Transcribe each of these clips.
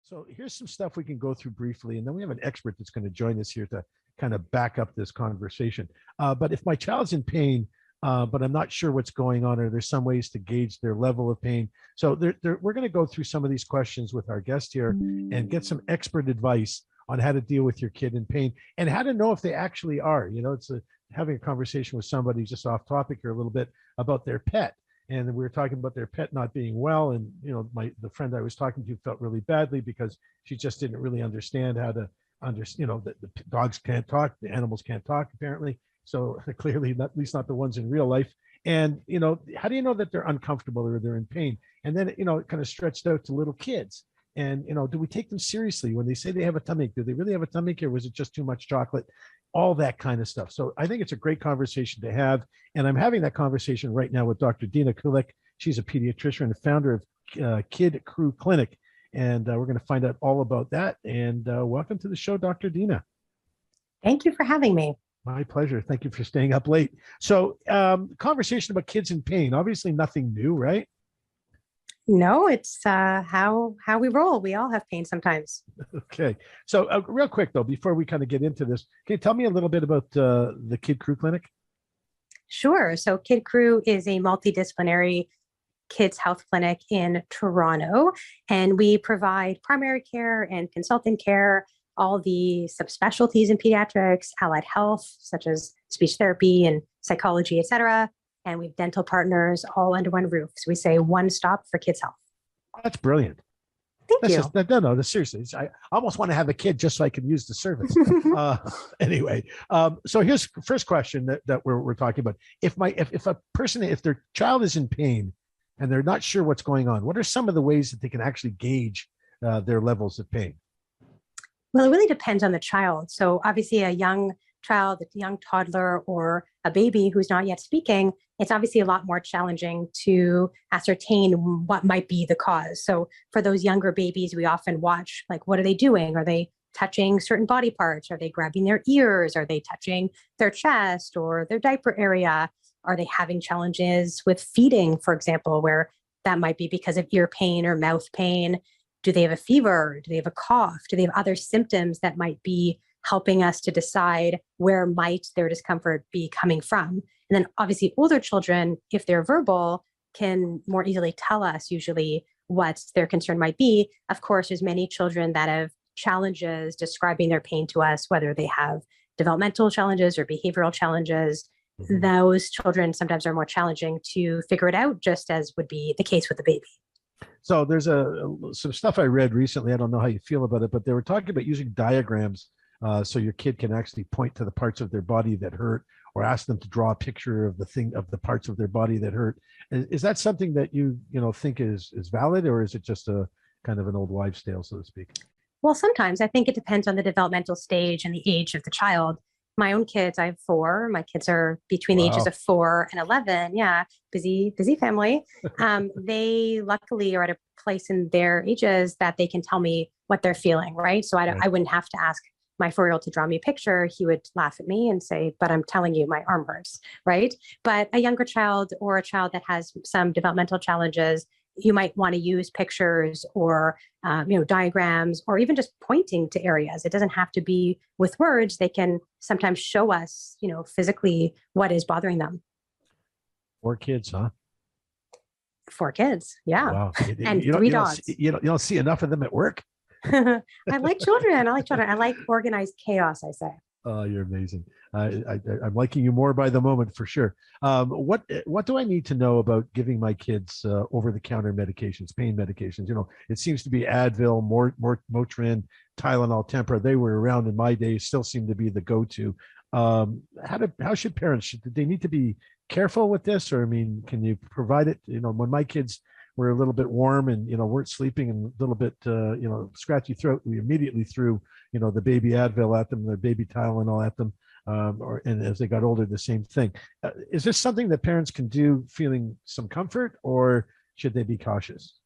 So here's some stuff we can go through briefly, and then we have an expert that's going to join us here to kind of back up this conversation. But if my child's in pain, but I'm not sure what's going on, or there's some ways to gauge their level of pain. So we're going to go through some of these questions with our guest here and get some expert advice on how to deal with your kid in pain and how to know if they actually are. It's having a conversation with somebody just off topic here a little bit about their pet. And we were talking about their pet not being well. And, the friend I was talking to felt really badly because she just didn't really understand how to that the dogs can't talk, the animals can't talk, apparently. So clearly, at least not the ones in real life. And, how do you know that they're uncomfortable or they're in pain? And then, it kind of stretched out to little kids. And, do we take them seriously when they say they have a tummy ache? Do they really have a tummy ache, or was it just too much chocolate? All that kind of stuff. So I think it's a great conversation to have. And I'm having that conversation right now with Dr. Dina Kulik. She's a pediatrician and the founder of Kid Crew Clinic. And we're going to find out all about that. And welcome to the show, Dr. Dina. Thank you for having me. My pleasure. Thank you for staying up late. So conversation about kids in pain, obviously nothing new, right? No, it's how we roll. We all have pain sometimes. Okay. So real quick, though, before we kind of get into this, can you tell me a little bit about the Kid Crew Clinic? Sure. So Kid Crew is a multidisciplinary kids health clinic in Toronto, and we provide primary care and consultant care, all the subspecialties in pediatrics, allied health, such as speech therapy and psychology, et cetera. And we have dental partners all under one roof. So we say one stop for kids' health. That's brilliant. Thank you. No, seriously. I almost want to have a kid just so I can use the service. Anyway, so here's the first question that we're talking about. If their child is in pain and they're not sure what's going on, what are some of the ways that they can actually gauge their levels of pain? Well, it really depends on the child. So obviously a young child, a young toddler, or a baby who's not yet speaking, it's obviously a lot more challenging to ascertain what might be the cause. So for those younger babies, we often watch, like, what are they doing? Are they touching certain body parts? Are they grabbing their ears? Are they touching their chest or their diaper area? Are they having challenges with feeding, for example, where that might be because of ear pain or mouth pain? Do they have a fever? Do they have a cough? Do they have other symptoms that might be helping us to decide where might their discomfort be coming from? And then obviously older children, if they're verbal, can more easily tell us usually what their concern might be. Of course, there's many children that have challenges describing their pain to us, whether they have developmental challenges or behavioral challenges. Mm-hmm. Those children sometimes are more challenging to figure it out, just as would be the case with the baby. So there's some stuff I read recently. I don't know how you feel about it, but they were talking about using diagrams so your kid can actually point to the parts of their body that hurt, or ask them to draw a picture of the parts of their body that hurt. Is that something that you think is valid, or is it just a kind of an old wives' tale, so to speak? Well, sometimes I think it depends on the developmental stage and the age of the child. My own kids, I have 4. My kids are between the ages of 4 and 11. Yeah, busy family. They luckily are at a place in their ages that they can tell me what they're feeling, right? So I wouldn't have to ask my 4-year-old to draw me a picture. He would laugh at me and say, but I'm telling you, my arm hurts, right? But a younger child or a child that has some developmental challenges, you might want to use pictures or diagrams, or even just pointing to areas. It doesn't have to be with words. They can sometimes show us, physically what is bothering them. 4 kids, huh? 4 kids, yeah. Wow. And 3 dogs. You don't see enough of them at work? I like children. I like organized chaos, I say. Oh, you're amazing. I'm liking you more by the moment, for sure. What do I need to know about giving my kids over-the-counter medications, pain medications? It seems to be Advil, Motrin, Tylenol, Tempra. They were around in my day, still seem to be the go-to. How should parents, do they need to be careful with this? Or, can you provide it? When my kids were a little bit warm and, weren't sleeping and a little bit, scratchy throat, we immediately threw, the baby Advil at them, the baby Tylenol at them. And as they got older, the same thing. Is this something that parents can do feeling some comfort, or should they be cautious?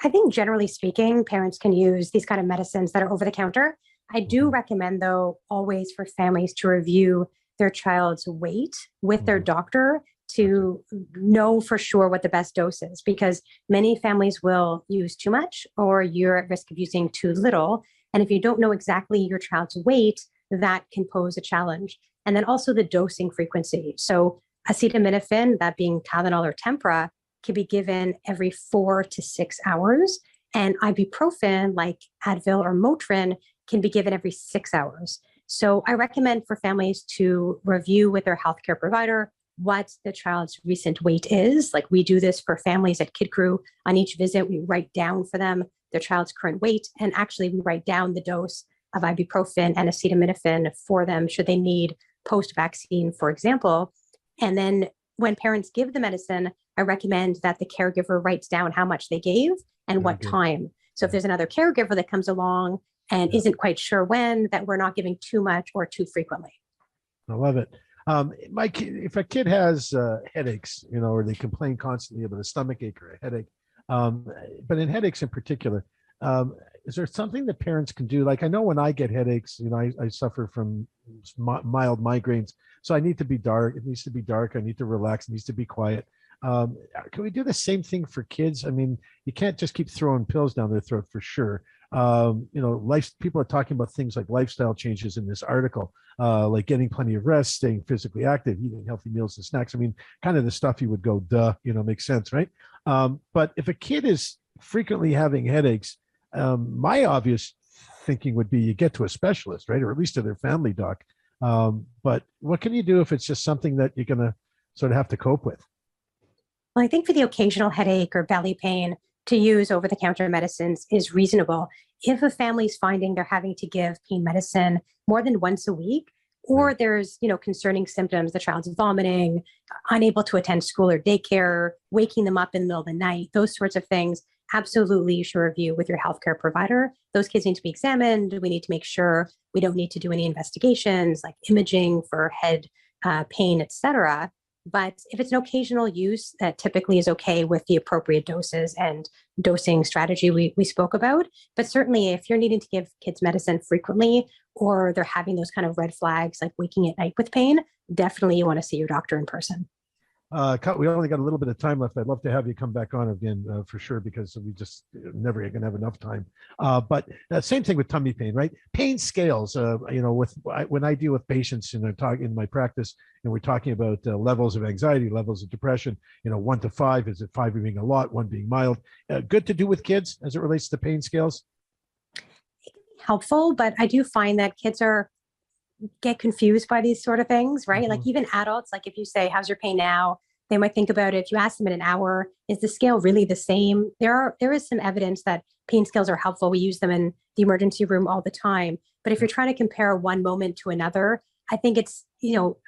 I think generally speaking, parents can use these kind of medicines that are over the counter. I do recommend, though, always for families to review their child's weight with their doctor to know for sure what the best dose is, because many families will use too much or you're at risk of using too little. And if you don't know exactly your child's weight, that can pose a challenge. And then also the dosing frequency. So acetaminophen, that being Tylenol or Tempra, can be given every 4 to 6 hours. And ibuprofen, like Advil or Motrin, can be given every 6 hours. So I recommend for families to review with their healthcare provider what the child's recent weight is. Like we do this for families at Kid Crew. On each visit, we write down for them their child's current weight, and actually we write down the dose of ibuprofen and acetaminophen for them should they need post-vaccine, for example. And then when parents give the medicine, I recommend that the caregiver writes down how much they gave and what time. So if there's another caregiver that comes along and isn't quite sure when, that we're not giving too much or too frequently. I love it. If a kid has headaches, or they complain constantly about a stomach ache or a headache, but in headaches in particular, is there something that parents can do? Like I know when I get headaches, I suffer from mild migraines, so I need to be dark. It needs to be dark. I need to relax. It needs to be quiet. Can we do the same thing for kids? I mean, you can't just keep throwing pills down their throat for sure. People are talking about things like lifestyle changes in this article, like getting plenty of rest, staying physically active, eating healthy meals and snacks. I mean, kind of the stuff you would go, duh, makes sense, right? But if a kid is frequently having headaches, my obvious thinking would be you get to a specialist, right? Or at least to their family doc. But what can you do if it's just something that you're going to sort of have to cope with? Well, I think for the occasional headache or belly pain, to use over-the-counter medicines is reasonable. If a family's finding they're having to give pain medicine more than once a week, or there's, concerning symptoms, the child's vomiting, unable to attend school or daycare, waking them up in the middle of the night, those sorts of things, absolutely you should review with your healthcare provider. Those kids need to be examined. We need to make sure we don't need to do any investigations like imaging for head pain, et cetera. But if it's an occasional use, that typically is okay with the appropriate doses and dosing strategy we spoke about. But certainly if you're needing to give kids medicine frequently, or they're having those kind of red flags like waking at night with pain, definitely you want to see your doctor in person. We only got a little bit of time left. I'd love to have you come back on again for sure, because we just never going to have enough time. But same thing with tummy pain, right? Pain scales, when I deal with patients in my practice, and we're talking about levels of anxiety, levels of depression, 1 to 5, is it 5 being a lot, 1 being mild? Good to do with kids as it relates to pain scales? It can be helpful, but I do find that kids get confused by these sort of things, right? Mm-hmm. Like even adults, like if you say, how's your pain now? They might think about it. If you ask them in an hour, is the scale really the same? There is some evidence that pain scales are helpful. We use them in the emergency room all the time. But if you're trying to compare one moment to another, I think it's,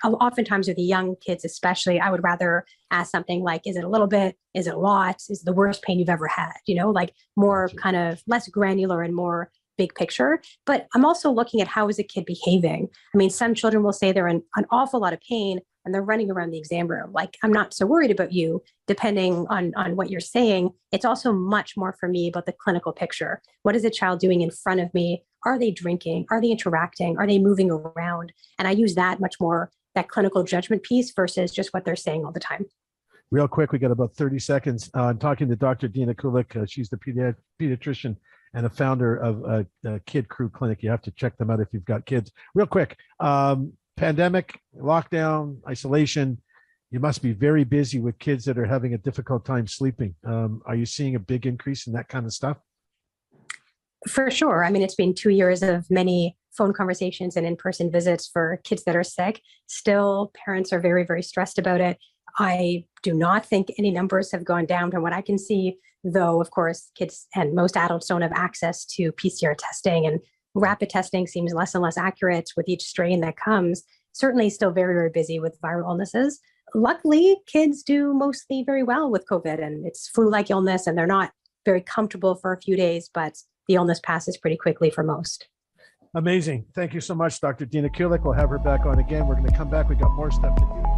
oftentimes with the young kids, especially, I would rather ask something like, is it a little bit? Is it a lot? Is it the worst pain you've ever had? Like more kind of less granular and more big picture. But I'm also looking at how is a kid behaving. I mean, some children will say they're in an awful lot of pain and they're running around the exam room. Like, I'm not so worried about you, depending on what you're saying. It's also much more for me about the clinical picture. What is the child doing in front of me? Are they drinking? Are they interacting? Are they moving around? And I use that much more, that clinical judgment piece versus just what they're saying all the time. Real quick, we got about 30 seconds. I'm talking to Dr. Dina Kulik. She's the pediatrician and a founder of a Kid Crew Clinic. You have to check them out if you've got kids. Real quick, pandemic, lockdown, isolation. You must be very busy with kids that are having a difficult time sleeping. Are you seeing a big increase in that kind of stuff? For sure. I mean, it's been 2 years of many phone conversations and in-person visits for kids that are sick. Still, parents are very, very stressed about it. I do not think any numbers have gone down from what I can see, though, of course, kids and most adults don't have access to PCR testing, and rapid testing seems less and less accurate with each strain that comes. Certainly still very, very busy with viral illnesses. Luckily, kids do mostly very well with COVID, and it's flu-like illness, and they're not very comfortable for a few days, but the illness passes pretty quickly for most. Amazing. Thank you so much, Dr. Dina Kulik. We'll have her back on again. We're going to come back. We got more stuff to do.